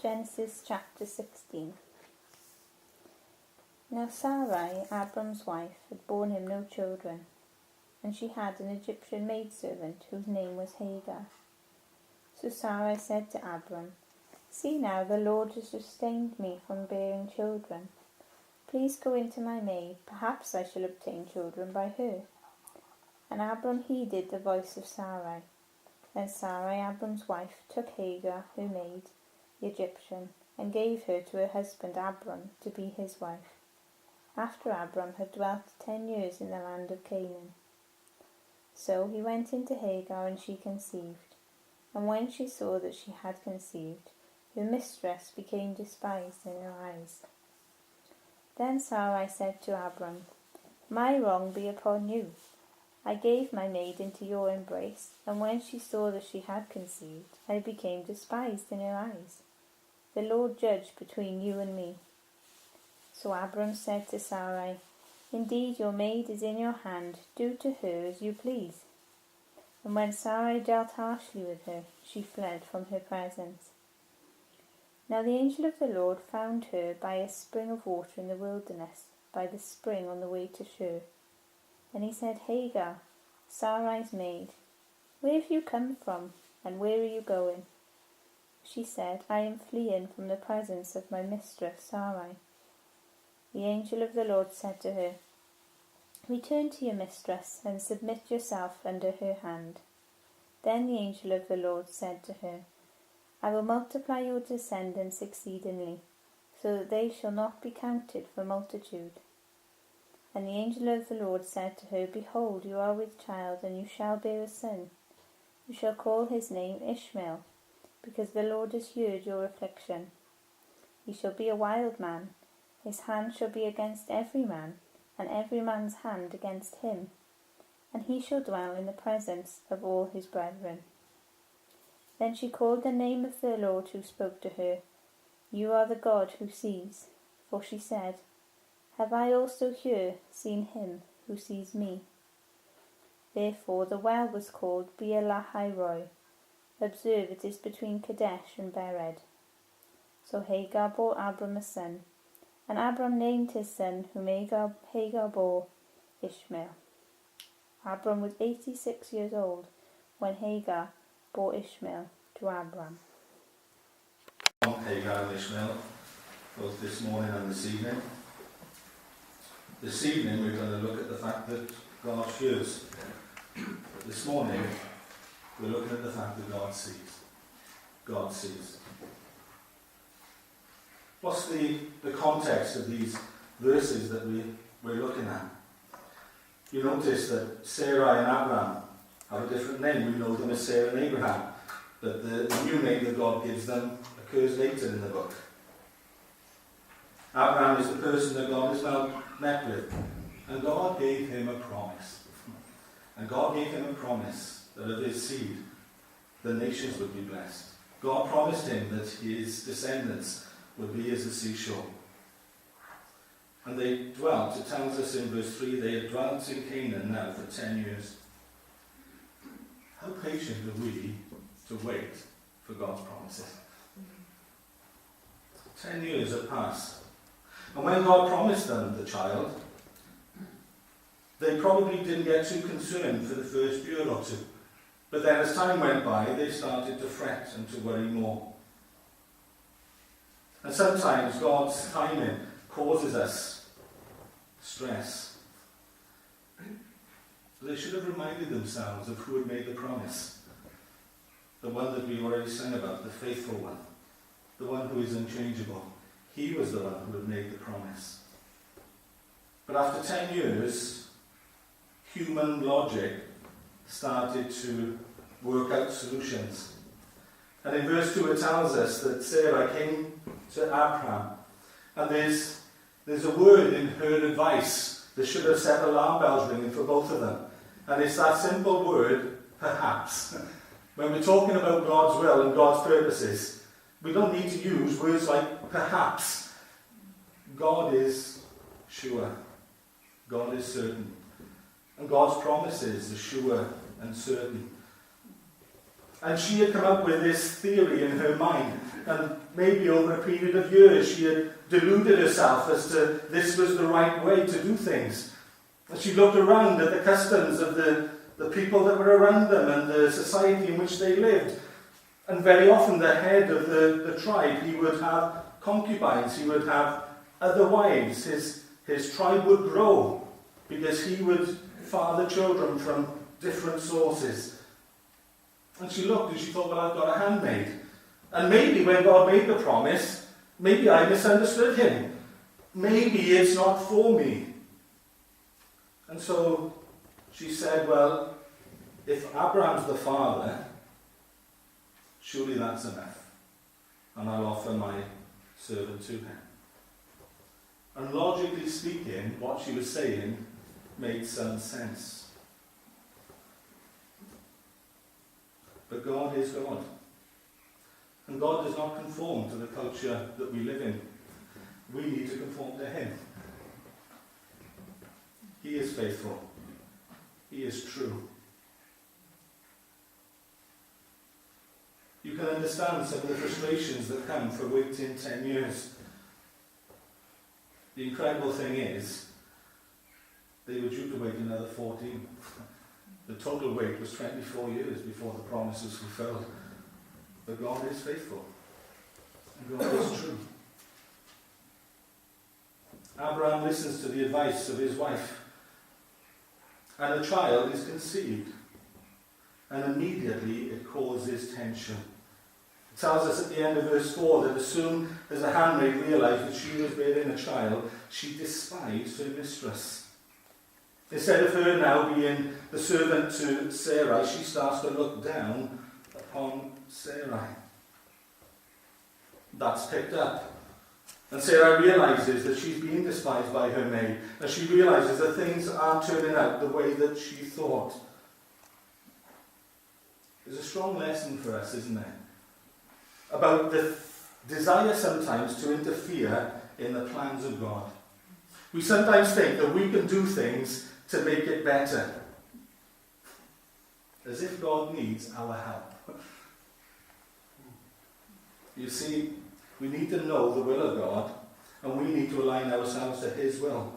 Genesis chapter 16. Now Sarai, Abram's wife, had borne him no children, and she had an Egyptian maidservant whose name was Hagar. So Sarai said to Abram, "See now, the Lord has restrained me from bearing children. Please go into my maid, perhaps I shall obtain children by her." And Abram heeded the voice of Sarai. Then Sarai, Abram's wife, took Hagar, her maid, the Egyptian, and gave her to her husband Abram to be his wife, after Abram had dwelt 10 years in the land of Canaan. So he went into Hagar, and she conceived. And when she saw that she had conceived, her mistress became despised in her eyes. Then Sarai said to Abram, "My wrong be upon you. I gave my maid into your embrace, and when she saw that she had conceived, I became despised in her eyes. The Lord judge between you and me." So Abram said to Sarai, "Indeed, your maid is in your hand. Do to her as you please." And when Sarai dealt harshly with her, she fled from her presence. Now the angel of the Lord found her by a spring of water in the wilderness, by the spring on the way to Shur. And he said, "Hagar, Sarai's maid, where have you come from, and where are you going?" She said, "I am fleeing from the presence of my mistress Sarai." The angel of the Lord said to her, "Return to your mistress, and submit yourself under her hand." Then the angel of the Lord said to her, "I will multiply your descendants exceedingly, so that they shall not be counted for multitude." And the angel of the Lord said to her, "Behold, you are with child, and you shall bear a son. You shall call his name Ishmael, because the Lord has heard your affliction. He shall be a wild man. His hand shall be against every man, and every man's hand against him. And he shall dwell in the presence of all his brethren." Then she called the name of the Lord who spoke to her, "You are the God who sees." For she said, "Have I also here seen him who sees me?" Therefore the well was called Beer-lahai-roi. Observe, it is between Kadesh and Bered. So Hagar bore Abram a son, and Abram named his son, whom Hagar bore, Ishmael. Abram was 86 years old when Hagar bore Ishmael to Abram. Hagar and Ishmael, both this morning and this evening. This evening we're going to look at the fact that God hears. This morning we're looking at the fact that God sees. God sees. What's the context of these verses that we're looking at? You notice that Sarai and Abraham have a different name. We know them as Sarah and Abraham. But the new name that God gives them occurs later in the book. Abraham is the person that God has now met with. And God gave him a promise. And God gave him a promise that of his seed, the nations would be blessed. God promised him that his descendants would be as the seashore. And they dwelt, it tells us in verse 3, they had dwelt in Canaan now for 10 years. How patient are we to wait for God's promises? 10 years have passed. And when God promised them the child, they probably didn't get too concerned for the first year or two. But then as time went by, they started to fret and to worry more. And sometimes God's timing causes us stress. But they should have reminded themselves of who had made the promise. The one that we already sang about, the faithful one. The one who is unchangeable. He was the one who had made the promise. But after 10 years, human logic started to work out solutions. And in verse 2 it tells us that Sarah came to Abraham, and there's a word in her advice that should have set alarm bells ringing for both of them. And it's that simple word, perhaps. When we're talking about God's will and God's purposes, we don't need to use words like perhaps. God is sure. God is certain. And God's promises are sure and certain. And she had come up with this theory in her mind. And maybe over a period of years she had deluded herself as to this was the right way to do things. And she looked around at the customs of the people that were around them and the society in which they lived. And very often the head of the tribe, he would have concubines, he would have other wives. His tribe would grow because he would father children from different sources. And she looked and she thought, well, I've got a handmaid. And maybe when God made the promise, maybe I misunderstood him. Maybe it's not for me. And so she said, well, if Abraham's the father, surely that's enough. And I'll offer my servant to him. And logically speaking, what she was saying made some sense. But God is God. And God does not conform to the culture that we live in. We need to conform to him. He is faithful. He is true. You can understand some of the frustrations that come for waiting 10 years. The incredible thing is, they were due to wait another 14. The total wait was 24 years before the promise was fulfilled. But God is faithful. And God is true. Abraham listens to the advice of his wife. And a child is conceived. And immediately it causes tension. It tells us at the end of verse 4 that as soon as the handmaid realized that she was bearing a child, she despised her mistress. Instead of her now being the servant to Sarai, she starts to look down upon Sarai. That's picked up. And Sarai realizes that she's being despised by her maid. And she realizes that things aren't turning out the way that she thought. There's a strong lesson for us, isn't there? About the desire sometimes to interfere in the plans of God. We sometimes think that we can do things to make it better. As if God needs our help. You see, we need to know the will of God, and we need to align ourselves to his will.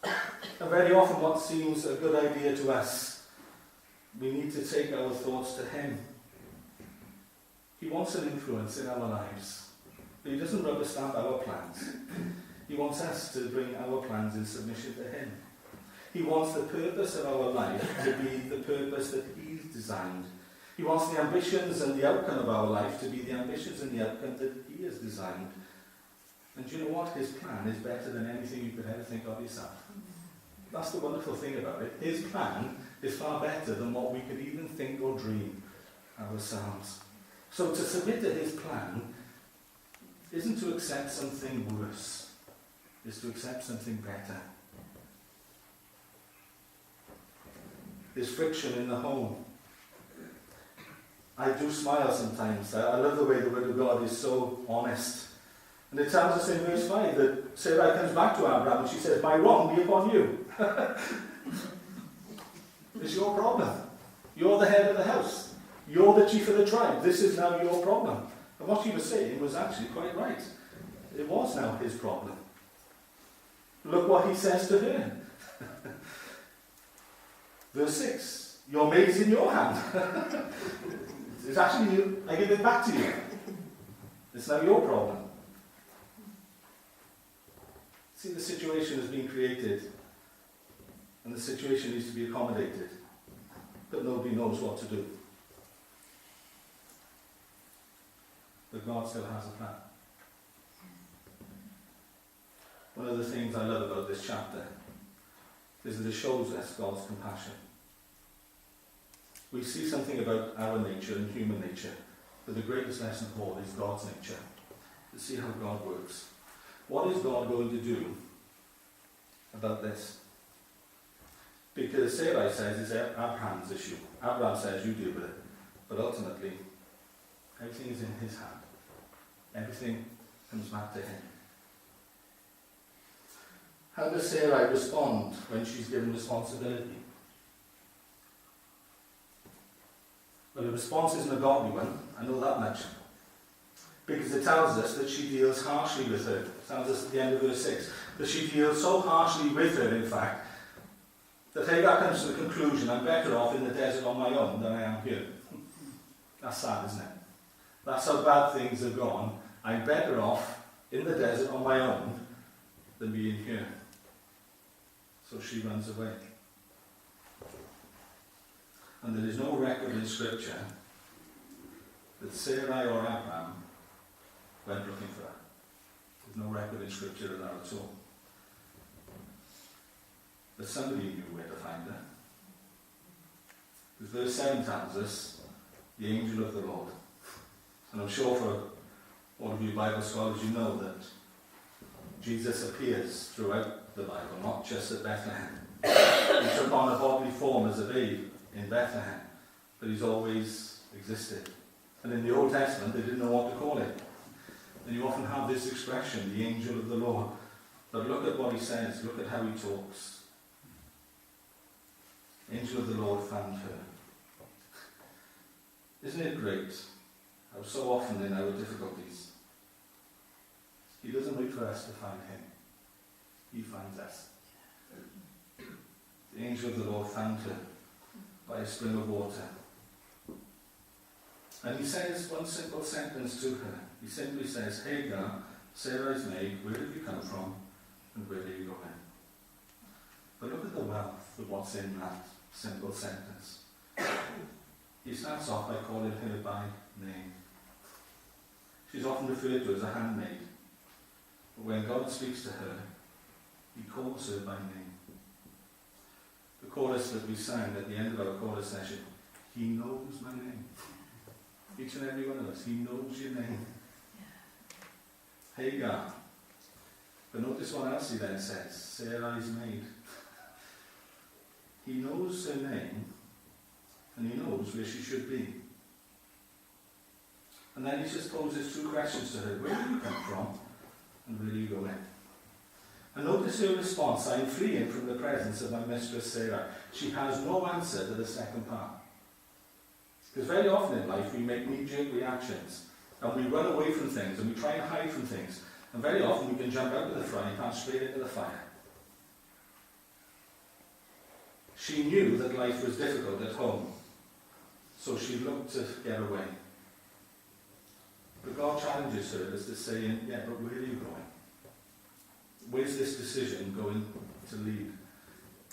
And very often what seems a good idea to us, we need to take our thoughts to him. He wants an influence in our lives. But he doesn't rubber stamp our plans. He wants us to bring our plans in submission to him. He wants the purpose of our life to be the purpose that he's designed. He wants the ambitions and the outcome of our life to be the ambitions and the outcome that he has designed. And do you know what? His plan is better than anything you could ever think of yourself. That's the wonderful thing about it. His plan is far better than what we could even think or dream ourselves. So to submit to his plan isn't to accept something worse. It's to accept something better. There's friction in the home. I do smile sometimes. I love the way the Word of God is so honest. And it tells us in verse 5 that Sarai comes back to Abraham and she says, my wrong be upon you. It's your problem. You're the head of the house. You're the chief of the tribe. This is now your problem. And what she was saying was actually quite right. It was now his problem. Look what he says to her. Verse 6, your maid is in your hand. It's actually you. I give it back to you. It's now your problem. See, the situation has been created and the situation needs to be accommodated, but nobody knows what to do. But God still has a plan. One of the things I love about this chapter is that it shows us God's compassion. We see something about our nature and human nature, but the greatest lesson of all is God's nature. To see how God works. What is God going to do about this? Because Sarai says it's Abraham's issue. Abraham says you deal with it. But ultimately, everything is in his hand. Everything comes back to him. How does Sarai respond when she's given responsibility? Well, the response isn't a godly one, I know that much. Because it tells us that she deals harshly with her. It tells us at the end of verse 6 that she deals so harshly with her, in fact, that Hagar comes to the conclusion, I'm better off in the desert on my own than I am here. That's sad, isn't it? That's how bad things have gone. I'm better off in the desert on my own than being here. So she runs away. And there is no record in Scripture that Sarai or Abraham went looking for her. There's no record in Scripture of that at all. But somebody knew where to find her. Because verse 7 tells us, the angel of the Lord. And I'm sure for all of you Bible scholars, you know that Jesus appears throughout the Bible, not just at Bethlehem. He took on a bodily form as a babe in Bethlehem, but he's always existed. And in the Old Testament, they didn't know what to call it. And you often have this expression, the angel of the Lord. But look at what he says, look at how he talks. Angel of the Lord found her. Isn't it great how so often in our difficulties, he doesn't wait for us to find him. He finds us. The angel of the Lord found her by a spring of water. And he says one simple sentence to her. He simply says, Hagar, Sarah's maid, where have you come from and where are you going? But look at the wealth of what's in that simple sentence. He starts off by calling her by name. She's often referred to as a handmaid. But when God speaks to her, he calls her by name. The chorus that we sang at the end of our chorus session, he knows my name. Each and every one of us, he knows your name. Hagar. But notice what else he then says, Sarai's maid. He knows her name, and he knows where she should be. And then he just poses two questions to her. Where do you come from, and where are you going? And notice her response, I am fleeing from the presence of my mistress Sarah. She has no answer to the second part. Because very often in life we make knee-jerk reactions, and we run away from things, and we try and hide from things. And very often we can jump out of the frying pan straight into the fire. She knew that life was difficult at home, so she looked to get away. But God challenges her as to saying, yeah, but where are you going? Where's this decision going to lead?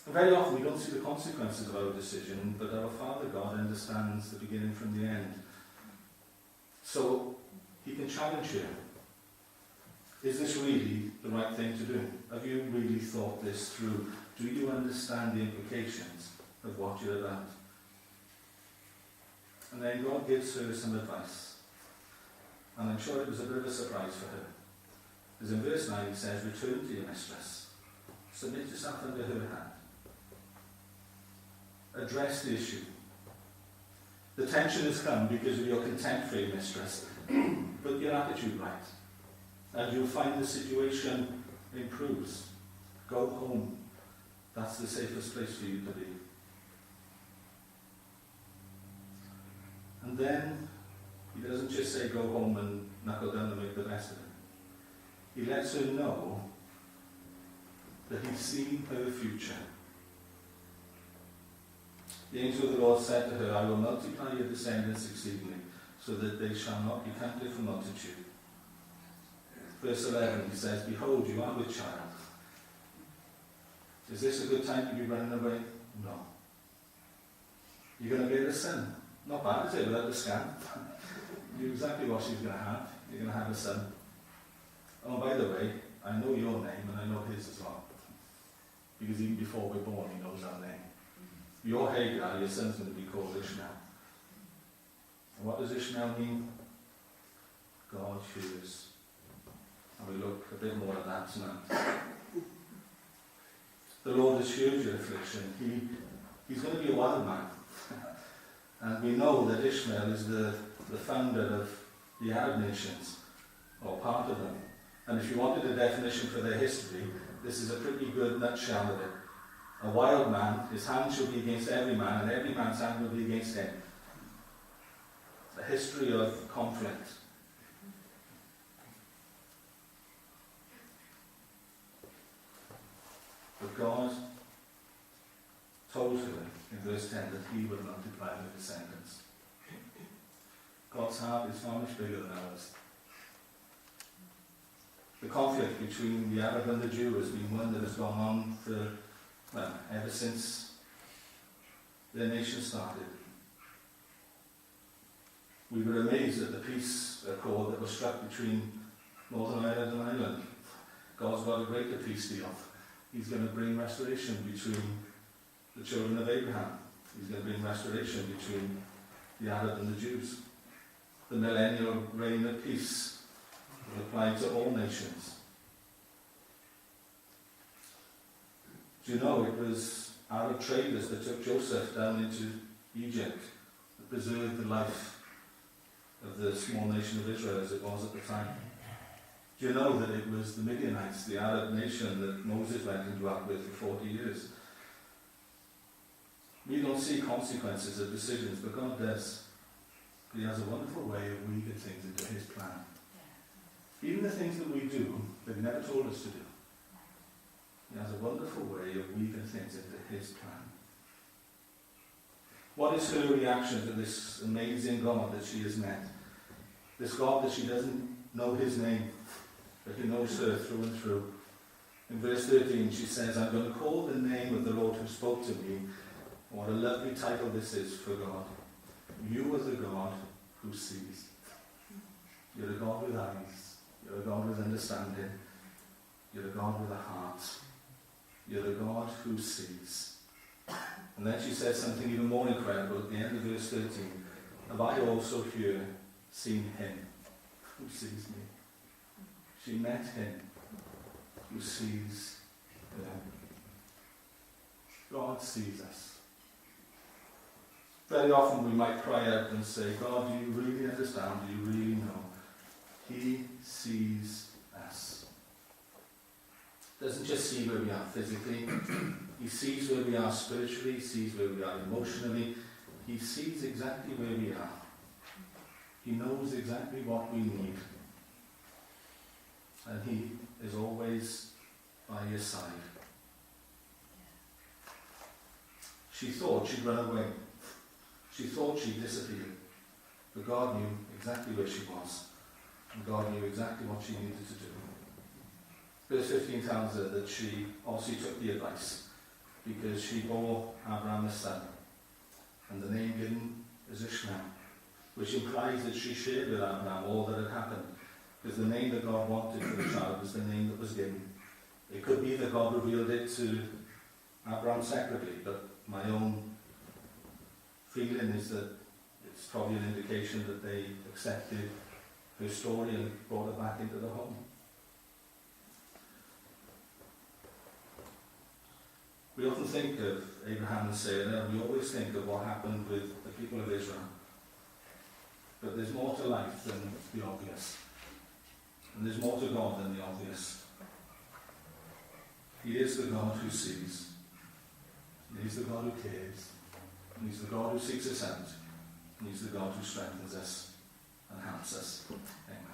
And very often we don't see the consequences of our decision, but our Father God understands the beginning from the end. So he can challenge you. Is this really the right thing to do? Have you really thought this through? Do you understand the implications of what you're about? And then God gives her some advice. And I'm sure it was a bit of a surprise for her. Because in verse 9 he says, return to your mistress. Submit yourself under her hand. Address the issue. The tension has come because of your contempt for your mistress. Put your attitude right. And you'll find the situation improves. Go home. That's the safest place for you to be. And then he doesn't just say go home and knuckle down and make the best of it. He lets her know that he's seen her future. The angel of the Lord said to her, I will multiply your descendants exceedingly, so that they shall not be counted for multitude. Verse 11, he says, behold, you are with child. Is this a good time to be running away? No. You're going to bear a son. Not bad, is it, without the scan? You knew exactly what she's going to have. You're going to have a son. Oh, by the way, I know your name and I know his as well. Because even before we're born, he knows our name. You're Hagar, your son's going to be called Ishmael. And what does Ishmael mean? God hears. And we look a bit more at that tonight. The Lord has heard your affliction. He's going to be a wild man. And we know that Ishmael is the founder of the Arab nations, or part of them. And if you wanted a definition for their history, this is a pretty good nutshell of it. A wild man, his hand shall be against every man, and every man's hand will be against him. a history of conflict. But God told her in verse 10 that he would multiply her descendants. God's heart is far much bigger than ours. The conflict between the Arab and the Jew has been one that has gone on for, ever since their nation started. We were amazed at the peace accord that was struck between Northern Ireland and Ireland. God's got a greater peace deal. He's going to bring restoration between the children of Abraham. He's going to bring restoration between the Arab and the Jews. The millennial reign of peace will apply to all nations. Do you know it was Arab traders that took Joseph down into Egypt that preserved the life of the small nation of Israel as it was at the time? Do you know that it was the Midianites, the Arab nation that Moses went and dwelt with for 40 years? We don't see consequences of decisions, but God does. He has a wonderful way of weaving things into his plan. Even the things that we do that he never told us to do. He has a wonderful way of weaving things into his plan. What is her reaction to this amazing God that she has met? This God that she doesn't know his name, but he knows her through and through. In verse 13 she says, I'm going to call the name of the Lord who spoke to me. What a lovely title this is for God. You are the God who sees. You're a God with eyes. You're a God with understanding. You're a God with a heart. You're the God who sees. And then she says something even more incredible at the end of verse 13. Have I also here seen him who sees me? She met him who sees her. God sees us. Very often we might cry out and say, God, do you really understand? Do you really know? He sees us. Doesn't just see where we are physically. He sees where we are spiritually. He sees where we are emotionally. He sees exactly where we are. He knows exactly what we need. And he is always by your side. She thought she'd run away. She thought she'd disappeared. But God knew exactly where she was. And God knew exactly what she needed to do. Verse 15 tells her that she also took the advice because she bore Abraham a son. And the name given is Ishmael, which implies that she shared with Abraham all that had happened. Because the name that God wanted for the child was the name that was given. It could be that God revealed it to Abraham separately, but my own feeling is that it's probably an indication that they accepted her story and brought her back into the home. We often think of Abraham and Sarah, and we always think of what happened with the people of Israel. But there's more to life than the obvious. And there's more to God than the obvious. He is the God who sees. He's the God who cares. And he's the God who seeks us out. And he's the God who strengthens us and helps us. Amen.